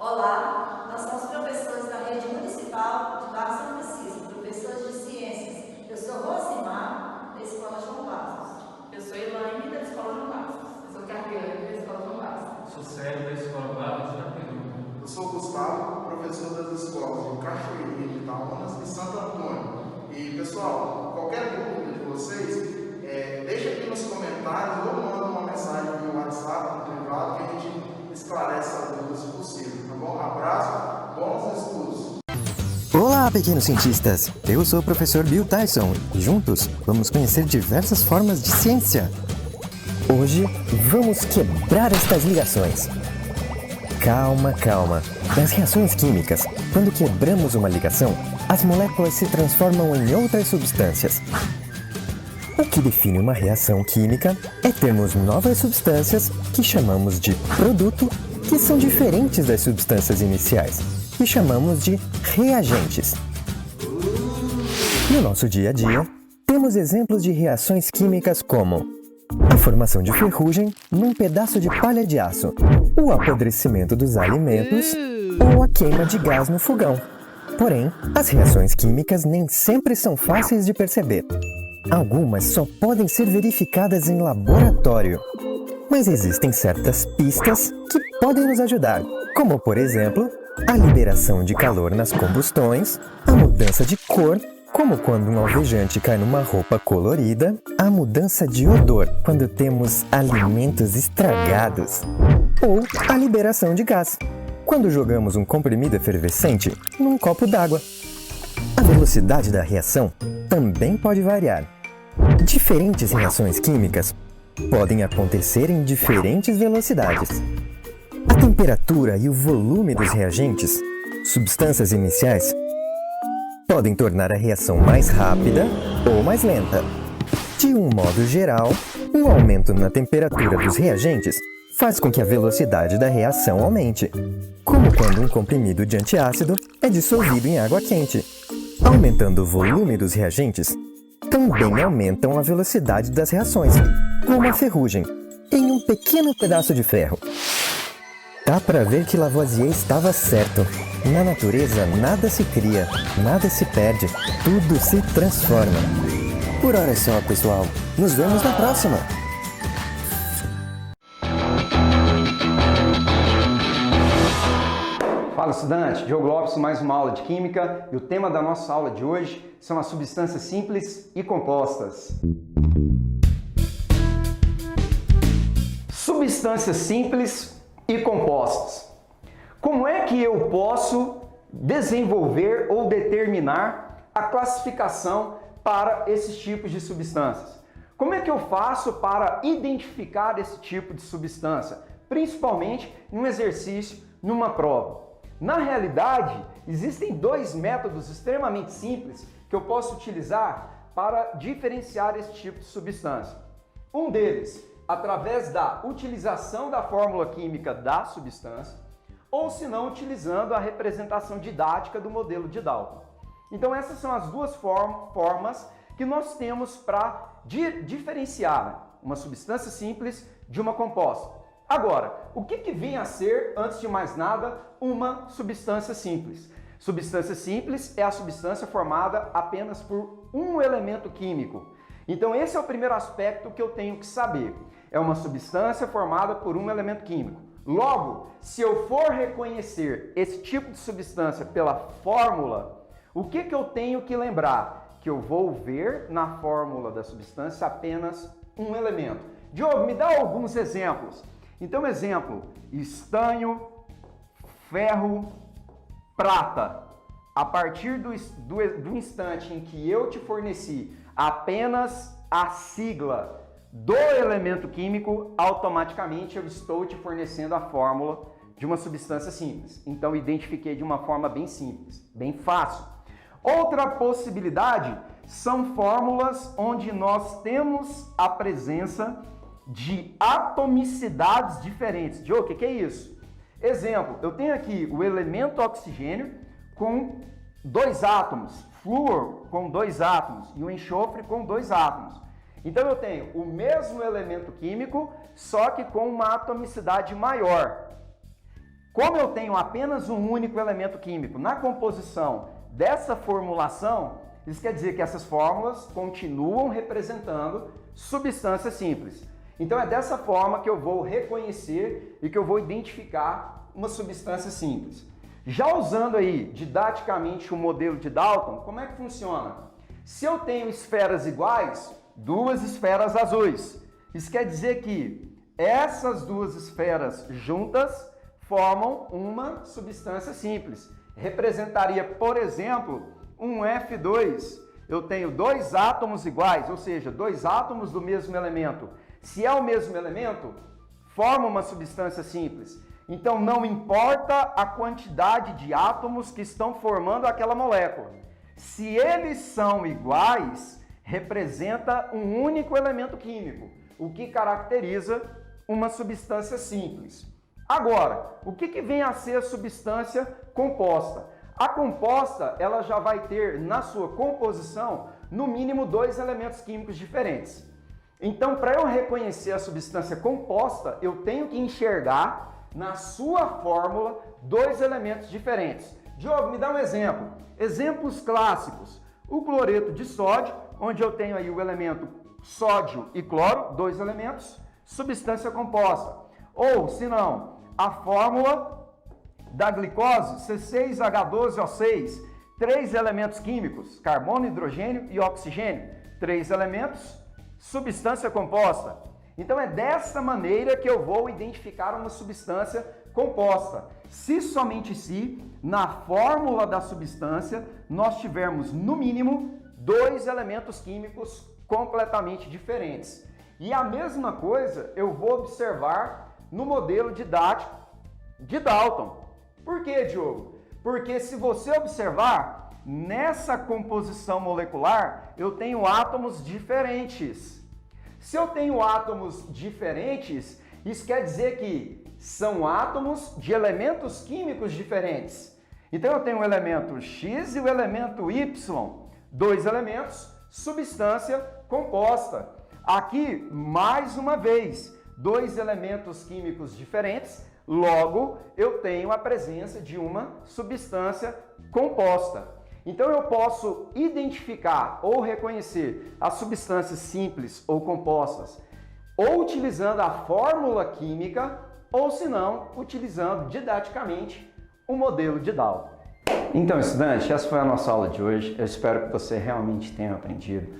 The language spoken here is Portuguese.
Olá, nós somos professores da Rede Municipal de Barra São Francisco, professores de ciências. Eu sou Rosimar, da Escola João Bastos. Eu sou Elaine, da Escola João Bastos. Eu sou Carliane, da Escola João Bastos. Sou Sérgio, da Escola Barros de Itaperuna. Eu sou Gustavo, professor das escolas de Cachoeirinha, de Itaúnas e Santo Antônio. E pessoal, qualquer dúvida de vocês, deixa aqui nos comentários ou manda uma mensagem no WhatsApp, no privado, que a gente esclarece as dúvidas se possível, tá bom? Abraço, bons estudos! Olá, pequenos cientistas! Eu sou o professor Bill Tyson e juntos vamos conhecer diversas formas de ciência. Hoje vamos quebrar estas ligações. Calma, calma. Nas reações químicas, quando quebramos uma ligação, as moléculas se transformam em outras substâncias. O que define uma reação química é termos novas substâncias que chamamos de produto, que são diferentes das substâncias iniciais, e chamamos de reagentes. No nosso dia a dia, temos exemplos de reações químicas como a formação de ferrugem num pedaço de palha de aço, o apodrecimento dos alimentos ou a queima de gás no fogão. Porém, as reações químicas nem sempre são fáceis de perceber. Algumas só podem ser verificadas em laboratório. Mas existem certas pistas que podem nos ajudar, como por exemplo, a liberação de calor nas combustões, a mudança de cor, como quando um alvejante cai numa roupa colorida, a mudança de odor quando temos alimentos estragados, ou a liberação de gás, quando jogamos um comprimido efervescente num copo d'água. A velocidade da reação também pode variar. Diferentes reações químicas podem acontecer em diferentes velocidades. A temperatura e o volume dos reagentes, substâncias iniciais, podem tornar a reação mais rápida ou mais lenta. De um modo geral, um aumento na temperatura dos reagentes faz com que a velocidade da reação aumente, como quando um comprimido de antiácido é dissolvido em água quente. Aumentando o volume dos reagentes, também aumentam a velocidade das reações, como a ferrugem, em um pequeno pedaço de ferro. Dá para ver que Lavoisier estava certo. Na natureza, nada se cria, nada se perde, tudo se transforma. Por hora é só, pessoal. Nos vemos na próxima! Fala, estudante! Diogo Lopes, mais uma aula de Química, e o tema da nossa aula de hoje são as substâncias simples e compostas. Substâncias simples e compostas. Como é que eu posso desenvolver ou determinar a classificação para esses tipos de substâncias? Como é que eu faço para identificar esse tipo de substância, principalmente em um exercício, numa prova? Na realidade, existem dois métodos extremamente simples que eu posso utilizar para diferenciar esse tipo de substância. Um deles, através da utilização da fórmula química da substância, ou se não, utilizando a representação didática do modelo de Dalton. Então essas são as duas formas que nós temos para diferenciar uma substância simples de uma composta. Agora, o que vem a ser, antes de mais nada, uma substância simples? Substância simples é a substância formada apenas por um elemento químico. Então esse é o primeiro aspecto que eu tenho que saber. É uma substância formada por um elemento químico. Logo, se eu for reconhecer esse tipo de substância pela fórmula, o que eu tenho que lembrar? Que eu vou ver na fórmula da substância apenas um elemento. Diogo, me dá alguns exemplos. Então, exemplo, estanho, ferro, prata. A partir do instante em que eu te forneci apenas a sigla do elemento químico, automaticamente eu estou te fornecendo a fórmula de uma substância simples. Então, identifiquei de uma forma bem simples, bem fácil. Outra possibilidade são fórmulas onde nós temos a presença de atomicidades diferentes. Diogo, o que é isso? Exemplo, eu tenho aqui o elemento oxigênio com 2 átomos, flúor com 2 átomos e o enxofre com 2 átomos. Então eu tenho o mesmo elemento químico, só que com uma atomicidade maior. Como eu tenho apenas um único elemento químico na composição dessa formulação, isso quer dizer que essas fórmulas continuam representando substâncias simples. Então é dessa forma que eu vou reconhecer e que eu vou identificar uma substância simples. Já usando aí didaticamente o modelo de Dalton, como é que funciona? Se eu tenho esferas iguais, duas esferas azuis, isso quer dizer que essas duas esferas juntas formam uma substância simples. Representaria, por exemplo, um F2. Eu tenho dois átomos iguais, ou seja, dois átomos do mesmo elemento. Se é o mesmo elemento, forma uma substância simples. Então não importa a quantidade de átomos que estão formando aquela molécula. Se eles são iguais, representa um único elemento químico, o que caracteriza uma substância simples. Agora, o que vem a ser a substância composta? A composta, ela já vai ter na sua composição, no mínimo, dois elementos químicos diferentes. Então, para eu reconhecer a substância composta, eu tenho que enxergar na sua fórmula dois elementos diferentes. Diogo, me dá um exemplo. Exemplos clássicos. O cloreto de sódio, onde eu tenho aí o elemento sódio e cloro, dois elementos, substância composta. Ou, se não, a fórmula da glicose, C6H12O6, três elementos químicos, carbono, hidrogênio e oxigênio, três elementos, substância composta. Então é dessa maneira que eu vou identificar uma substância composta. Se somente se, na fórmula da substância, nós tivermos no mínimo dois elementos químicos completamente diferentes. E a mesma coisa eu vou observar no modelo didático de Dalton. Por quê, Diogo? Porque se você observar, nessa composição molecular, eu tenho átomos diferentes. Se eu tenho átomos diferentes, isso quer dizer que são átomos de elementos químicos diferentes. Então eu tenho o elemento X e o elemento Y, dois elementos, substância composta. Aqui, mais uma vez, dois elementos químicos diferentes, logo eu tenho a presença de uma substância composta. Então eu posso identificar ou reconhecer as substâncias simples ou compostas ou utilizando a fórmula química ou, se não, utilizando didaticamente o modelo de Dalton. Então, estudante, essa foi a nossa aula de hoje. Eu espero que você realmente tenha aprendido